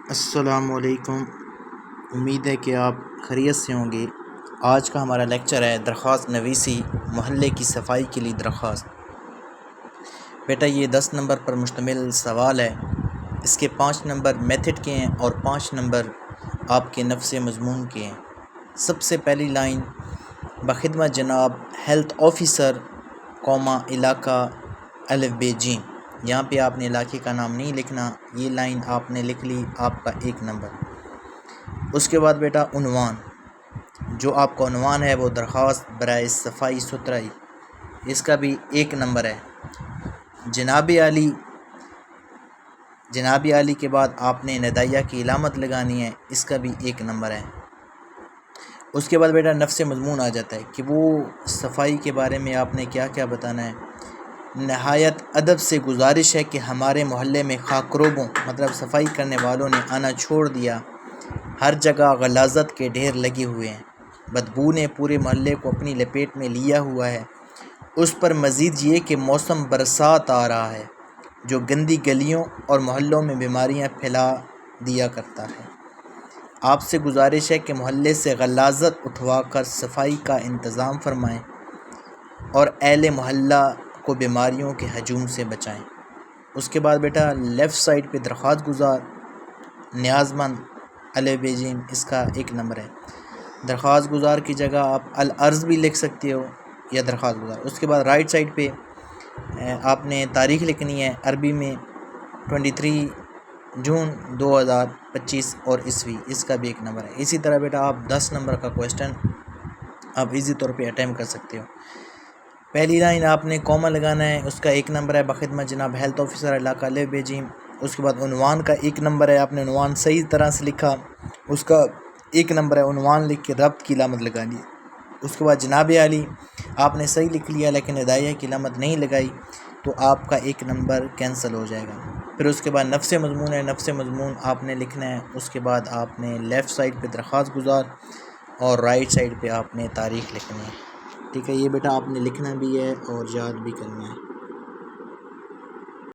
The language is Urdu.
السلام علیکم۔ امید ہے کہ آپ خیریت سے ہوں گے۔ آج کا ہمارا لیکچر ہے درخواست نویسی محلے کی صفائی کے لیے درخواست۔ بیٹا یہ 10 نمبر پر مشتمل سوال ہے۔ اس کے 5 نمبر میتھڈ کے ہیں اور 5 نمبر آپ کے نفس مضمون کے ہیں۔ سب سے پہلی لائن، بخدمت جناب ہیلتھ آفیسر علاقہ الف ب ج۔ یہاں پہ آپ نے علاقے کا نام نہیں لکھنا، یہ لائن آپ نے لکھ لی، آپ کا 1 نمبر۔ اس کے بعد بیٹا عنوان، جو آپ کا عنوان ہے وہ درخواست برائے صفائی ستھرائی، اس کا بھی 1 نمبر ہے۔ جناب عالی کے بعد آپ نے ندائیہ کی علامت لگانی ہے، اس کا بھی 1 نمبر ہے۔ اس کے بعد بیٹا نفس مضمون آ جاتا ہے کہ وہ صفائی کے بارے میں آپ نے کیا کیا بتانا ہے۔ نہایت ادب سے گزارش ہے کہ ہمارے محلے میں خاکروبوں مطلب صفائی کرنے والوں نے آنا چھوڑ دیا، ہر جگہ غلاظت کے ڈھیر لگے ہوئے ہیں، بدبو نے پورے محلے کو اپنی لپیٹ میں لیا ہوا ہے۔ اس پر مزید یہ کہ موسم برسات آ رہا ہے جو گندی گلیوں اور محلوں میں بیماریاں پھیلا دیا کرتا ہے۔ آپ سے گزارش ہے کہ محلے سے غلاظت اٹھوا کر صفائی کا انتظام فرمائیں اور اہل محلہ کو بیماریوں کے ہجوم سے بچائیں۔ اس کے بعد بیٹا لیفٹ سائڈ پہ درخواست گزار نیاز مند الف ب ج، اس کا 1 نمبر ہے۔ درخواست گزار کی جگہ آپ العرض بھی لکھ سکتے ہو یا درخواست گزار۔ اس کے بعد رائٹ سائڈ پہ آپ نے تاریخ لکھنی ہے، عربی میں 23 جون 2025 اور عیسوی، اس کا بھی 1 نمبر ہے۔ اسی طرح بیٹا آپ 10 نمبر کا کویسچن آپ ایزی طور پہ اٹیمپٹ کر سکتے ہو۔ پہلی لائن آپ نے کوما لگانا ہے، اس کا 1 نمبر ہے، بخدمت جناب ہیلتھ آفیسر علاقہ الف ب ج۔ اس کے بعد عنوان کا 1 نمبر ہے، آپ نے عنوان صحیح طرح سے لکھا، اس کا 1 نمبر ہے۔ عنوان لکھ کے ربط کی علامت لگانی ہے۔ اس کے بعد جناب عالی آپ نے صحیح لکھ لیا لیکن ندائیہ کی علامت نہیں لگائی تو آپ کا 1 نمبر کینسل ہو جائے گا۔ پھر اس کے بعد نفس مضمون ہے، نفس مضمون آپ نے لکھنا ہے۔ اس کے بعد آپ نے لیفٹ سائڈ پہ درخواست گزار اور رائٹ سائڈ پہ آپ نے تاریخ لکھنی ہے۔ ٹھیک ہے، یہ بیٹا آپ نے لکھنا بھی ہے اور یاد بھی کرنا ہے۔